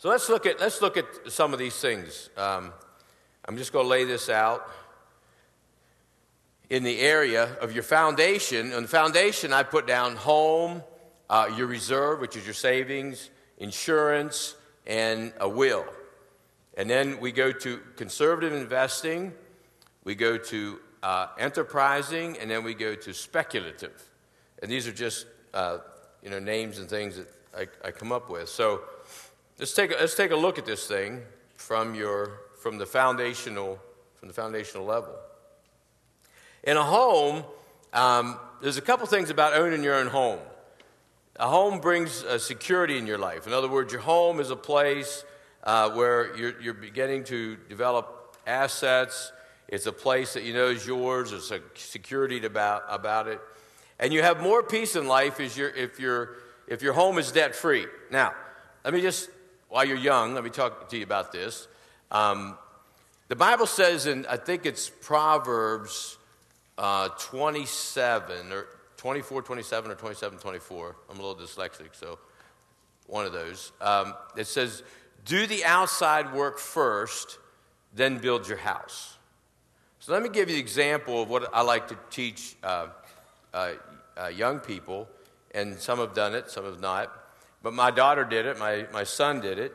So let's look at some of these things. I'm just going to lay this out in the area of your foundation. On the foundation, I put down home, your reserve, which is your savings, insurance, and a will. And then we go to conservative investing, we go to enterprising, and then we go to speculative. And these are just names and things that I come up with. So let's take a look at this thing from the foundational level. In a home, there's a couple things about owning your own home. A home brings security in your life. In other words, your home is a place where you're beginning to develop assets. It's a place that you know is yours. There's a security about it, and you have more peace in life if your home is debt free. Now, let me just, while you're young, let me talk to you about this. The Bible says in, I think it's Proverbs 27 or 24, 27 or 27, 24. I'm a little dyslexic, so one of those. It says, do the outside work first, then build your house. So let me give you an example of what I like to teach young people, and some have done it, some have not. But my daughter did it, my son did it.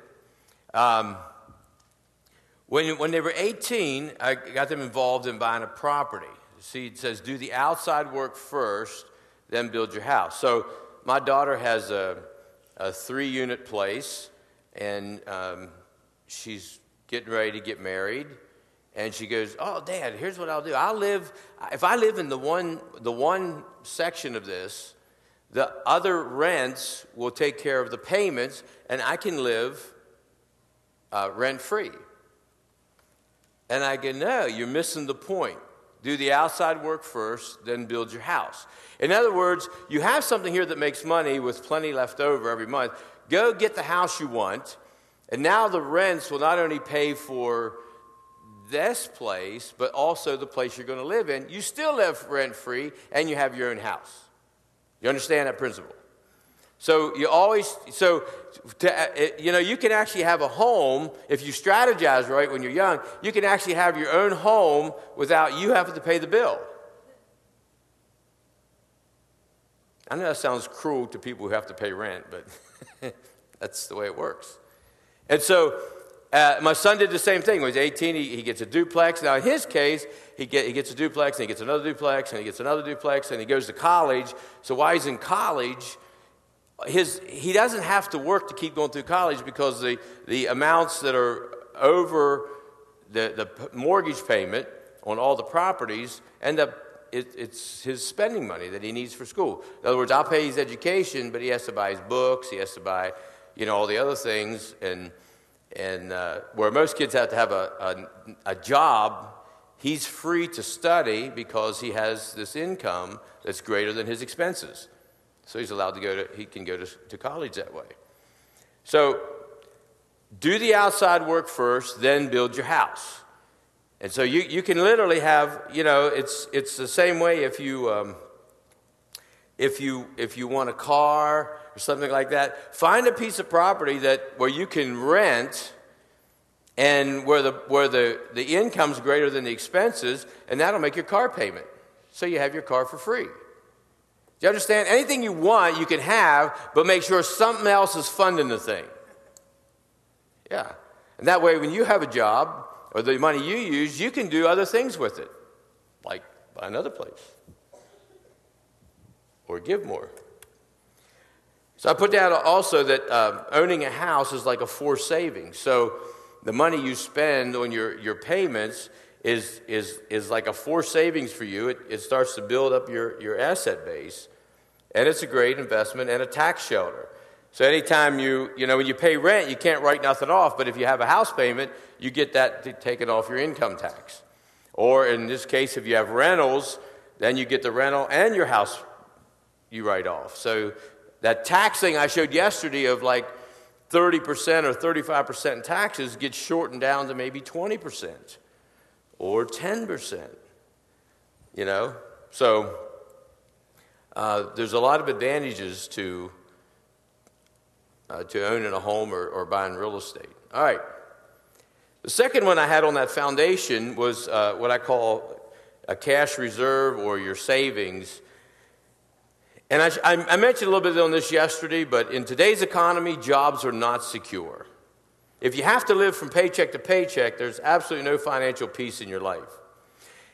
When they were 18, I got them involved in buying a property. See, it says, do the outside work first, then build your house. So my daughter has a 3-unit place, and she's getting ready to get married. And she goes, oh, Dad, here's what I'll do. If I live in the one section of this, the other rents will take care of the payments, and I can live rent-free. And I go, no, you're missing the point. Do the outside work first, then build your house. In other words, you have something here that makes money with plenty left over every month. Go get the house you want, and now the rents will not only pay for this place, but also the place you're going to live in. You still live rent-free, and you have your own house. You understand that principle? So you can actually have a home, if you strategize right when you're young, you can actually have your own home without you having to pay the bill. I know that sounds cruel to people who have to pay rent, but that's the way it works. And so my son did the same thing. When he's 18, he gets a duplex. Now, in his case, he gets a duplex, and he gets another duplex, and he gets another duplex, and he goes to college. So while he's in college, he doesn't have to work to keep going through college, because the amounts that are over the mortgage payment on all the properties end up, it's his spending money that he needs for school. In other words, I'll pay his education, but he has to buy his books, he has to buy, all the other things, and where most kids have to have a job, he's free to study because he has this income that's greater than his expenses. So he's allowed to he can go to college that way. So do the outside work first, then build your house. And so you can literally have, it's the same way if you want a car or something like that. Find a piece of property where you can rent, and where the income's greater than the expenses, and that'll make your car payment. So you have your car for free. Do you understand? Anything you want, you can have, but make sure something else is funding the thing. Yeah. And that way, when you have a job, or the money you use, you can do other things with it, like buy another place, or give more. So I put down also that owning a house is like a forced savings. So the money you spend on your payments is like a forced savings for you. It starts to build up your asset base, and it's a great investment and a tax shelter. So anytime when you pay rent, you can't write nothing off, but if you have a house payment, you get that taken off your income tax. Or in this case, if you have rentals, then you get the rental and your house you write off. So that tax thing I showed yesterday of like 30% or 35% in taxes gets shortened down to maybe 20% or 10%. So there's a lot of advantages to to owning a home or buying real estate. All right. The second one I had on that foundation was what I call a cash reserve or your savings. And I mentioned a little bit on this yesterday, but in today's economy, jobs are not secure. If you have to live from paycheck to paycheck, there's absolutely no financial peace in your life.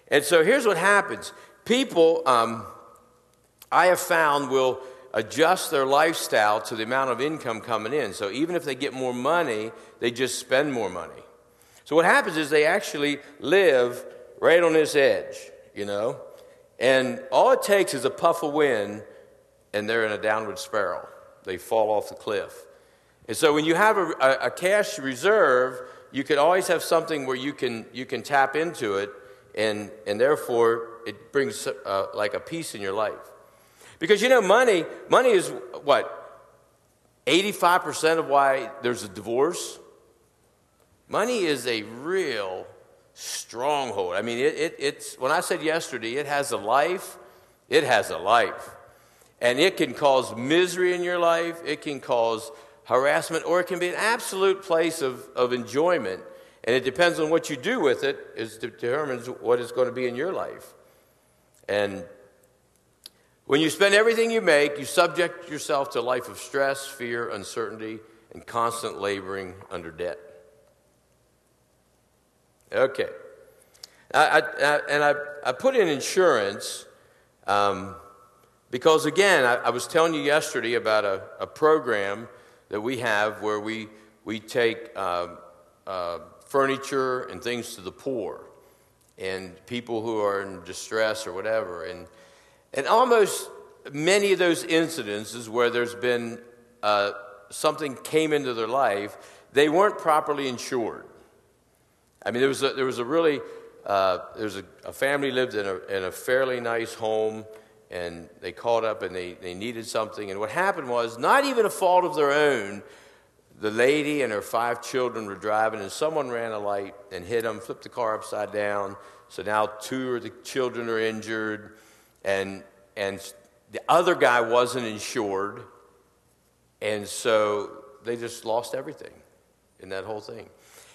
And so here's what happens. People, I have found, will adjust their lifestyle to the amount of income coming in. So even if they get more money, they just spend more money. So what happens is they actually live right on this edge, you know. And all it takes is a puff of wind, and they're in a downward spiral. They fall off the cliff. And so when you have a cash reserve, you can always have something where you can tap into it, and therefore it brings like a peace in your life. Because, you know, money is what? 85% of why there's a divorce. Money is a real stronghold. I mean, it's when I said yesterday, it has a life. It has a life. And it can cause misery in your life. It can cause harassment, or it can be an absolute place of enjoyment. And it depends on what you do with it, it determines what it's going to be in your life. And when you spend everything you make, you subject yourself to a life of stress, fear, uncertainty, and constant laboring under debt. Okay. I put in insurance because, again, I was telling you yesterday about a program that we have where we take furniture and things to the poor and people who are in distress or whatever. And almost many of those incidences where there's been something came into their life, they weren't properly insured. I mean, there was a family lived in a fairly nice home, and they called up and they needed something. And what happened was, not even a fault of their own, the lady and her 5 children were driving, and someone ran a light and hit them, flipped the car upside down. So now 2 of the children are injured, and the other guy wasn't insured, and so they just lost everything in that whole thing.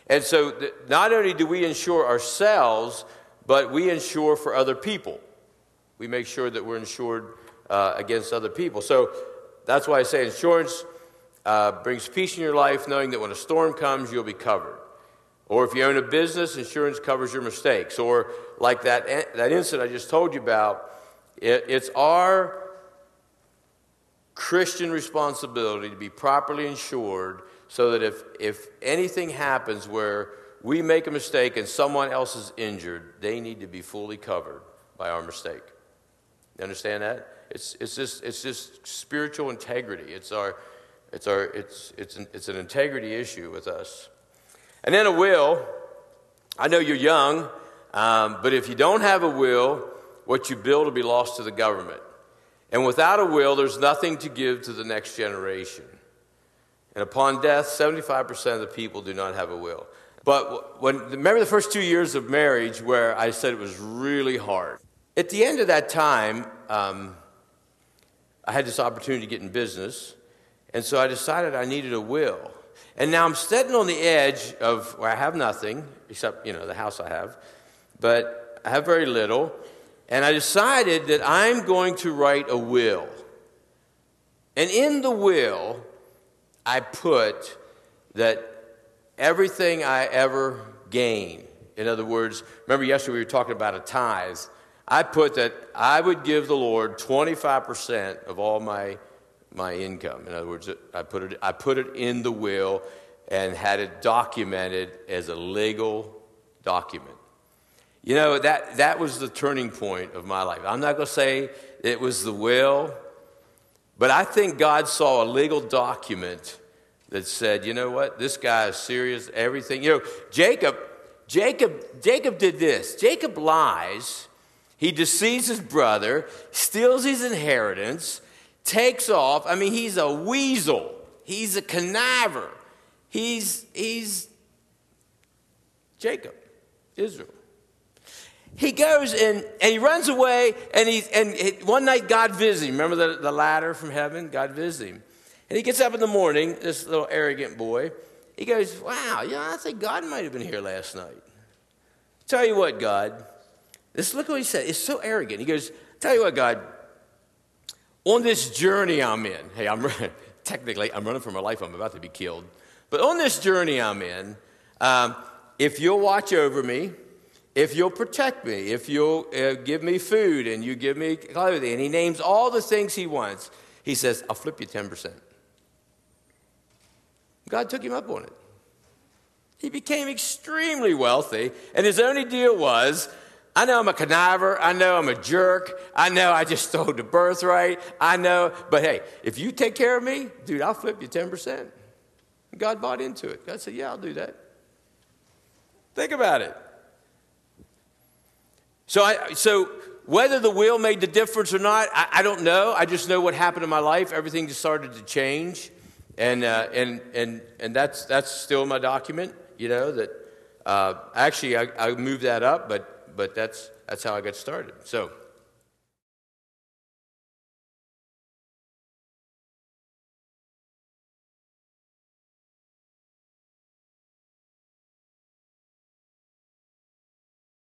And so not only do we insure ourselves, but we insure for other people. We make sure that we're insured against other people. So that's why I say insurance brings peace in your life, knowing that when a storm comes, you'll be covered. Or if you own a business, insurance covers your mistakes. Or like that incident I just told you about, it's our Christian responsibility to be properly insured, so that if anything happens where we make a mistake and someone else is injured, they need to be fully covered by our mistake. You understand that? It's just spiritual integrity. It's an integrity issue with us. And then a will. I know you're young, but if you don't have a will, what you build will be lost to the government. And without a will, there's nothing to give to the next generation. And upon death, 75% of the people do not have a will. But remember the first 2 years of marriage where I said it was really hard. At the end of that time, I had this opportunity to get in business. And so I decided I needed a will. And now I'm sitting on the edge of where I have nothing, except, the house I have. But I have very little. And I decided that I'm going to write a will. And in the will, I put that everything I ever gain, in other words, remember yesterday we were talking about a tithe. I put that I would give the Lord 25% of all my income. In other words, I put it in the will and had it documented as a legal document. That was the turning point of my life. I'm not going to say it was the will, but I think God saw a legal document that said, you know what, this guy is serious, everything. Jacob did this. Jacob lies. He deceives his brother, steals his inheritance, takes off. I mean, he's a weasel. He's a conniver. He's Jacob, Israel. He goes and he runs away, and one night God visits him. Remember the ladder from heaven? God visits him. And he gets up in the morning, this little arrogant boy. He goes, wow, I think God might have been here last night. Tell you what, God. Look what he said. It's so arrogant. He goes, tell you what, God. On this journey I'm in. Hey, technically, I'm running for my life. I'm about to be killed. But on this journey I'm in, if you'll watch over me, if you'll protect me, if you'll give me food and you give me clothing, and he names all the things he wants, he says, I'll flip you 10%. God took him up on it. He became extremely wealthy, and his only deal was, I know I'm a conniver, I know I'm a jerk, I know I just stole the birthright, I know, but hey, if you take care of me, dude, I'll flip you 10%. God bought into it. God said, yeah, I'll do that. Think about it. So whether the will made the difference or not, I don't know. I just know what happened in my life. Everything just started to change. And that's still my document, that actually I moved that up, but that's how I got started. So